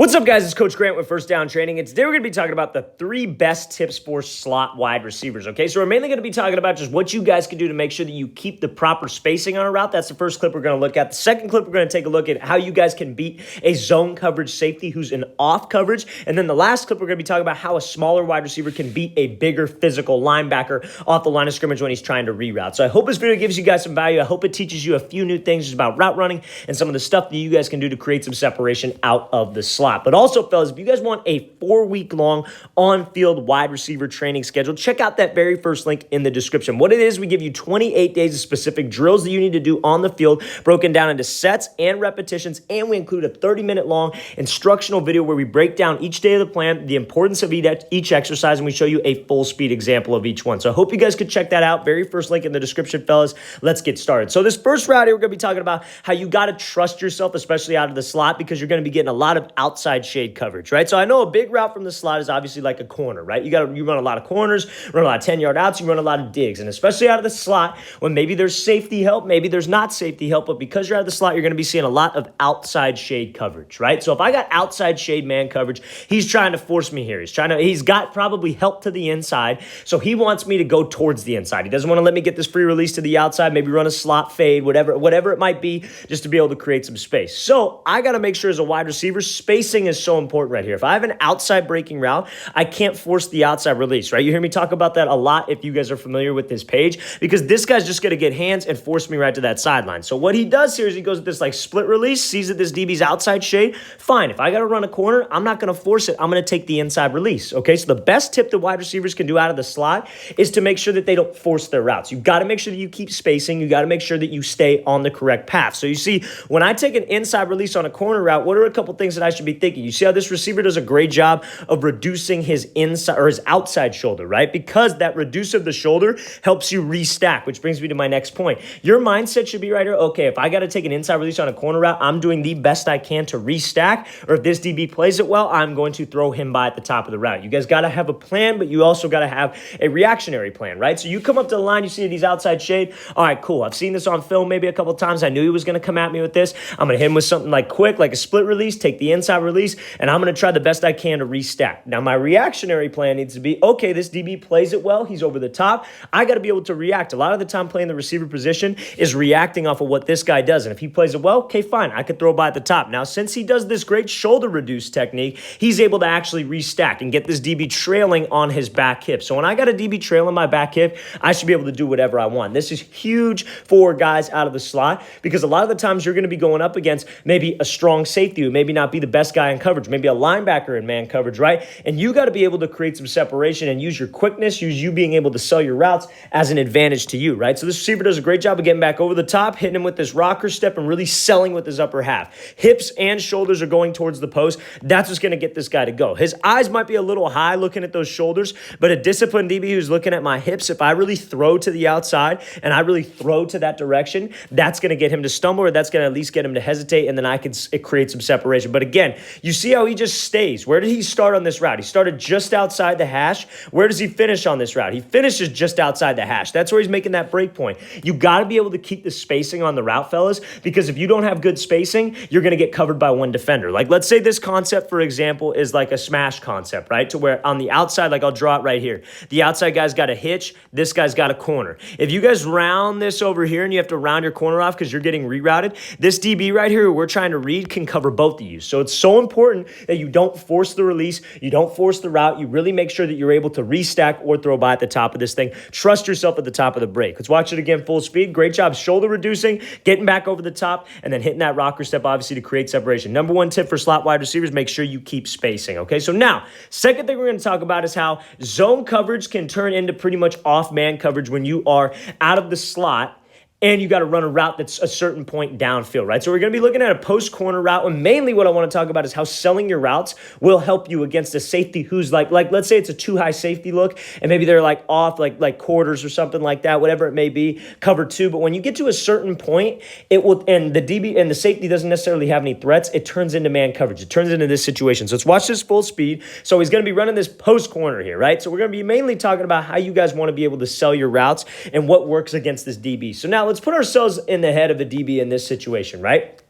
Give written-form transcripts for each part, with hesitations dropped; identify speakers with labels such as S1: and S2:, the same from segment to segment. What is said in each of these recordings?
S1: What's up, guys? It's Coach Grant with First Down Training, and today we're going to be talking about the 3 best tips for slot wide receivers, okay? So we're mainly going to be talking about just what you guys can do to make sure that you keep the proper spacing on a route. That's the first clip we're going to look at. The second clip, we're going to take a look at how you guys can beat a zone coverage safety who's in off coverage. And then the last clip, we're going to be talking about how a smaller wide receiver can beat a bigger physical linebacker off the line of scrimmage when he's trying to reroute. So I hope this video gives you guys some value. I hope it teaches you a few new things just about route running and some of the stuff that you guys can do to create some separation out of the slot. But also, fellas, if you guys want a 4-week-long on-field wide receiver training schedule, check out that very first link in the description. What it is, we give you 28 days of specific drills that you need to do on the field, broken down into sets and repetitions, and we include a 30-minute long instructional video where we break down each day of the plan, the importance of each exercise, and we show you a full-speed example of each one. So I hope you guys could check that out. Very first link in the description, fellas. Let's get started. So this first route here, we're going to be talking about how you got to trust yourself, especially out of the slot, because you're going to be getting a lot of outside shade coverage, right? So I know a big route from the slot is obviously like a corner, right? You run a lot of corners, run a lot of 10-yard outs, you run a lot of digs, and especially out of the slot when maybe there's safety help, maybe there's not safety help, but because you're out of the slot, you're going to be seeing a lot of outside shade coverage, right? So if I got outside shade man coverage, he's trying to force me here. He's got probably help to the inside, so he wants me to go towards the inside. He doesn't want to let me get this free release to the outside, maybe run a slot fade, whatever it might be, just to be able to create some space. So I got to make sure as a wide receiver, spacing is so important right here. If I have an outside breaking route, I can't force the outside release, right? You hear me talk about that a lot if you guys are familiar with this page, because this guy's just going to get hands and force me right to that sideline. So what he does here is he goes with this like split release, sees that this DB's outside shade. Fine. If I got to run a corner, I'm not going to force it. I'm going to take the inside release. Okay. So the best tip that wide receivers can do out of the slot is to make sure that they don't force their routes. You've got to make sure that you keep spacing. You got to make sure that you stay on the correct path. So you see, when I take an inside release on a corner route, what are a couple things that I should be thinking? You see how this receiver does a great job of reducing his inside or his outside shoulder, right? Because that reduce of the shoulder helps you restack, which brings me to my next point. Your mindset should be right here. Okay, if I got to take an inside release on a corner route, I'm doing the best I can to restack, or if this DB plays it well, I'm going to throw him by at the top of the route. You guys got to have a plan, but you also got to have a reactionary plan, right? So you come up to the line, you see these outside shade. All right, cool. I've seen this on film maybe a couple of times. I knew he was going to come at me with this. I'm going to hit him with something like quick, like a split release, take the inside release, and I'm going to try the best I can to restack. Now, my reactionary plan needs to be, okay, this DB plays it well. He's over the top. I got to be able to react. A lot of the time playing the receiver position is reacting off of what this guy does. And if he plays it well, okay, fine. I could throw by at the top. Now, since he does this great shoulder reduce technique, he's able to actually restack and get this DB trailing on his back hip. So when I got a DB trailing my back hip, I should be able to do whatever I want. This is huge for guys out of the slot, because a lot of the times you're going to be going up against maybe a strong safety who maybe not be the best guy in coverage, maybe a linebacker in man coverage, right? And you got to be able to create some separation and use your quickness, use you being able to sell your routes as an advantage to you, right? So this receiver does a great job of getting back over the top, hitting him with this rocker step and really selling with his upper half. Hips and shoulders are going towards the post. That's what's going to get this guy to go. His eyes might be a little high looking at those shoulders, but a disciplined DB who's looking at my hips, if I really throw to the outside and I really throw to that direction, that's going to get him to stumble, or that's going to at least get him to hesitate, and then I can create some separation. But again, you see how he just stays. Where did he start on this route? He started just outside the hash. Where does he finish on this route? He finishes just outside the hash. That's where he's making that break point. You got to be able to keep the spacing on the route, fellas, because if you don't have good spacing, you're going to get covered by one defender. Like, let's say this concept, for example, is like a smash concept, right? To where on the outside, like I'll draw it right here. The outside guy's got a hitch. This guy's got a corner. If you guys round this over here and you have to round your corner off because you're getting rerouted, this DB right here who we're trying to read can cover both of you. So it's so important that you don't force the release. You don't force the route. You really make sure that you're able to restack or throw by at the top of this thing. Trust yourself at the top of the break. Let's watch it again full speed. Great job shoulder reducing, getting back over the top, and then hitting that rocker step, obviously, to create separation. Number one tip for slot wide receivers, make sure you keep spacing, okay? So now, second thing we're going to talk about is how zone coverage can turn into pretty much off-man coverage when you are out of the slot and you got to run a route that's a certain point downfield, right? So we're going to be looking at a post-corner route, and mainly what I want to talk about is how selling your routes will help you against a safety who's like let's say it's a too high safety look, and maybe they're like off like quarters or something like that, whatever it may be, cover two. But when you get to a certain point, it will, and the DB and the safety doesn't necessarily have any threats, it turns into man coverage. It turns into this situation. So let's watch this full speed. So he's going to be running this post-corner here, right? So we're going to be mainly talking about how you guys want to be able to sell your routes and what works against this DB. So now let's put ourselves in the head of the DB in this situation, right?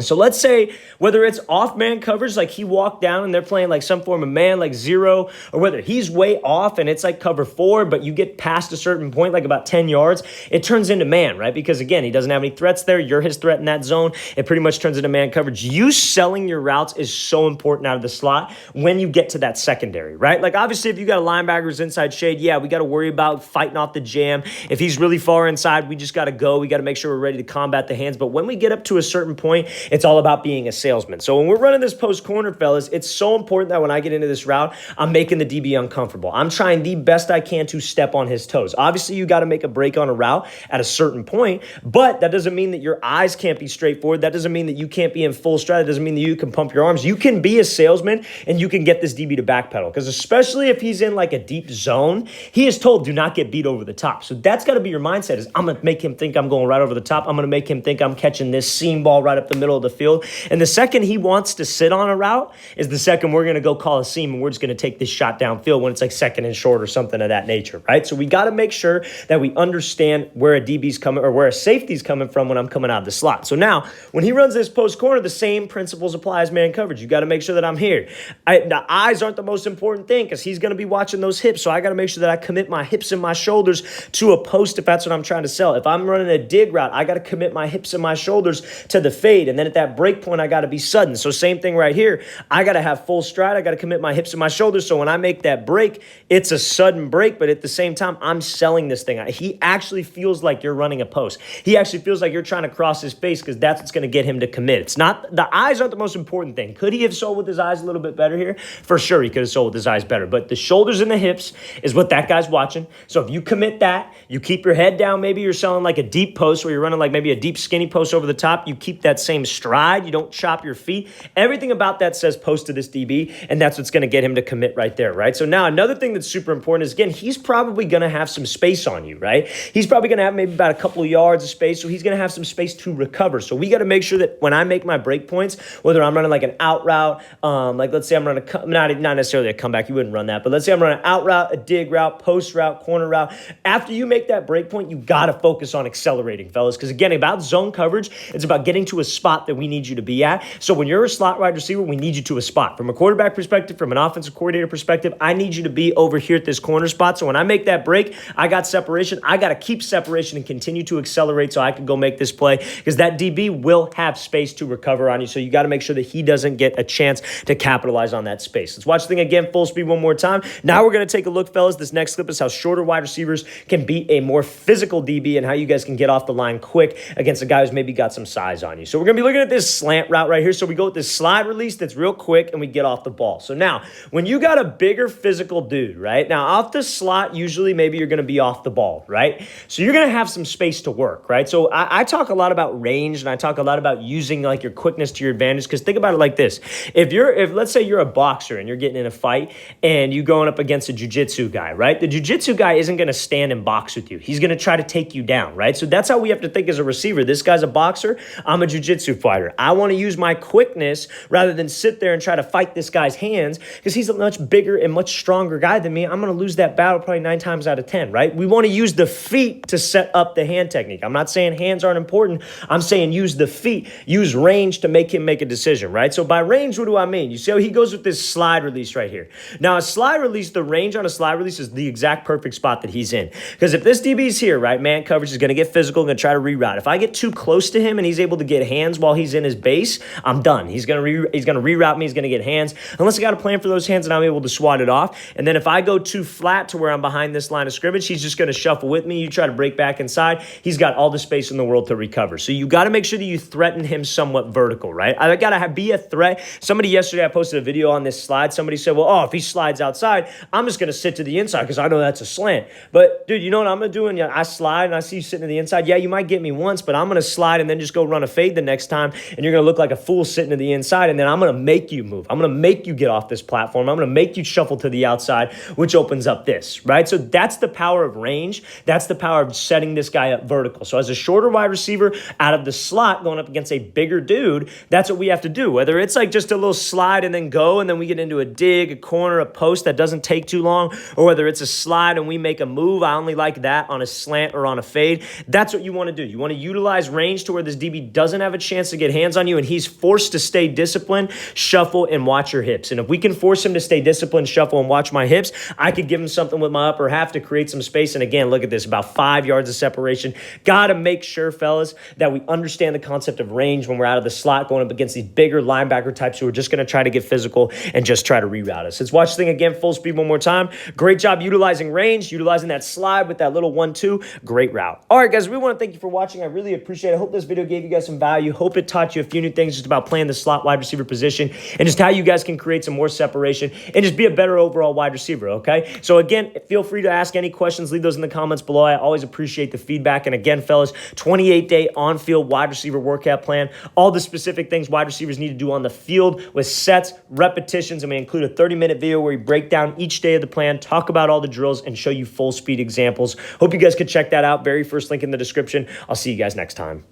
S1: So let's say whether it's off man coverage, like he walked down and they're playing like some form of man, like zero, or whether he's way off and it's like cover 4, but you get past a certain point, like about 10 yards, it turns into man, right? Because again, he doesn't have any threats there. You're his threat in that zone. It pretty much turns into man coverage. You selling your routes is so important out of the slot when you get to that secondary, right? Like obviously if you got a linebacker who's inside shade, yeah, we got to worry about fighting off the jam. If he's really far inside, we just got to go. We got to make sure we're ready to combat the hands. But when we get up to a certain point, it's all about being a salesman. So when we're running this post corner, fellas, it's so important that when I get into this route, I'm making the DB uncomfortable. I'm trying the best I can to step on his toes. Obviously, you got to make a break on a route at a certain point, but that doesn't mean that your eyes can't be straightforward. That doesn't mean that you can't be in full stride. That doesn't mean that you can pump your arms. You can be a salesman and you can get this DB to backpedal, because especially if he's in like a deep zone, he is told do not get beat over the top. So that's got to be your mindset, is I'm going to make him think I'm going right over the top. I'm going to make him think I'm catching this seam ball right up the middle of the field. And the second he wants to sit on a route is the second we're going to go call a seam and we're just going to take this shot downfield when it's like second and short or something of that nature, right? So we got to make sure that we understand where a DB's coming or where a safety's coming from when I'm coming out of the slot. So now when he runs this post corner, the same principles apply as man coverage. You got to make sure that I'm here. The eyes aren't the most important thing because he's going to be watching those hips. So I got to make sure that I commit my hips and my shoulders to a post if that's what I'm trying to sell. If I'm running a dig route, I got to commit my hips and my shoulders to the fade. And then at that break point, I got to be sudden. So same thing right here. I got to have full stride. I got to commit my hips and my shoulders. So when I make that break, it's a sudden break, but at the same time, I'm selling this thing. He actually feels like you're running a post. He actually feels like you're trying to cross his face, because that's what's going to get him to commit. It's not, the eyes aren't the most important thing. Could he have sold with his eyes a little bit better here? For sure, he could have sold with his eyes better, but the shoulders and the hips is what that guy's watching. So if you commit that, you keep your head down, maybe you're selling like a deep post where you're running like maybe a deep skinny post over the top. You keep that same stride. You don't chop your feet. Everything about that says post to this DB, and that's what's going to get him to commit right there, right? So now another thing that's super important is, again, he's probably going to have some space on you, right? He's probably going to have maybe about a couple of yards of space, so he's going to have some space to recover. So we got to make sure that when I make my break points, whether I'm running like an out route, like let's say I'm running not necessarily a comeback, you wouldn't run that, but let's say I'm running an out route, a dig route, post route, corner route. After you make that break point, you got to focus on accelerating, fellas, because again, about zone coverage, it's about getting to a spot that we need you to be at. So when you're a slot wide receiver, we need you to a spot. From a quarterback perspective, from an offensive coordinator perspective, I need you to be over here at this corner spot. So when I make that break, I got separation. I got to keep separation and continue to accelerate so I can go make this play, because that DB will have space to recover on you. So you got to make sure that he doesn't get a chance to capitalize on that space. Let's watch the thing again, full speed one more time. Now we're going to take a look, fellas. This next clip is how shorter wide receivers can beat a more physical DB and how you guys can get off the line quick against a guy who's maybe got some size on you. So we're going to be looking at this slant route right here. So we go with this slide release that's real quick and we get off the ball. So now when you got a bigger physical dude, right? Now off the slot, usually maybe you're going to be off the ball, right? So you're going to have some space to work, right? So I talk a lot about range, and I talk a lot about using like your quickness to your advantage, because think about it like this. If let's say you're a boxer and you're getting in a fight and you're going up against a jiu-jitsu guy, right? The jiu-jitsu guy isn't going to stand and box with you. He's going to try to take you down, right? So that's how we have to think as a receiver. This guy's a boxer. I'm a jiu-jitsu fighter. I want to use my quickness rather than sit there and try to fight this guy's hands, because he's a much bigger and much stronger guy than me. I'm going to lose that battle probably 9 times out of 10, right? We want to use the feet to set up the hand technique. I'm not saying hands aren't important. I'm saying use the feet, use range to make him make a decision, right? So by range, what do I mean? You see how he goes with this slide release right here. Now a slide release, the range on a slide release is the exact perfect spot that he's in. Because if this DB's here, right, man coverage is going to get physical, going to try to reroute. If I get too close to him and he's able to get hands while he's in his base, I'm done. He's going to reroute me. He's going to get hands. Unless I got a plan for those hands and I'm able to swat it off. And then if I go too flat to where I'm behind this line of scrimmage, he's just going to shuffle with me. You try to break back inside, he's got all the space in the world to recover. So you got to make sure that you threaten him somewhat vertical, right? I got to be a threat. Somebody yesterday, I posted a video on this slide. Somebody said, well, if he slides outside, I'm just going to sit to the inside because I know that's a slant. But dude, you know what I'm going to do? And I slide and I see you sitting to the inside. Yeah, you might get me once, but I'm going to slide and then just go run a fade the next time. And you're going to look like a fool sitting to the inside. And then I'm going to make you move. I'm going to make you get off this platform. I'm going to make you shuffle to the outside, which opens up this, right? So that's the power of range. That's the power of setting this guy up vertical. So as a shorter wide receiver out of the slot going up against a bigger dude, that's what we have to do. Whether it's like just a little slide and then go, and then we get into a dig, a corner, a post that doesn't take too long, or whether it's a slide and we make a move. I only like that on a slant or on a fade. That's what you want to do. You want to utilize range to where this DB doesn't have a chance chance to get hands on you and he's forced to stay disciplined, shuffle and watch your hips. And if we can force him to stay disciplined, shuffle and watch my hips, I could give him something with my upper half to create some space. And again, look at this, about 5 yards of separation. Got to make sure, fellas, that we understand the concept of range when we're out of the slot going up against these bigger linebacker types who are just going to try to get physical and just try to reroute us. Let's watch this thing again, full speed one more time. Great job utilizing range, utilizing that slide with that little 1-2. Great route. All right, guys, we want to thank you for watching. I really appreciate it. I hope this video gave you guys some value. Hope it taught you a few new things just about playing the slot wide receiver position and just how you guys can create some more separation and just be a better overall wide receiver, okay? So again, feel free to ask any questions. Leave those in the comments below. I always appreciate the feedback. And again, fellas, 28-day on-field wide receiver workout plan. All the specific things wide receivers need to do on the field with sets, repetitions, and we include a 30-minute video where we break down each day of the plan, talk about all the drills, and show you full speed examples. Hope you guys could check that out. Very first link in the description. I'll see you guys next time.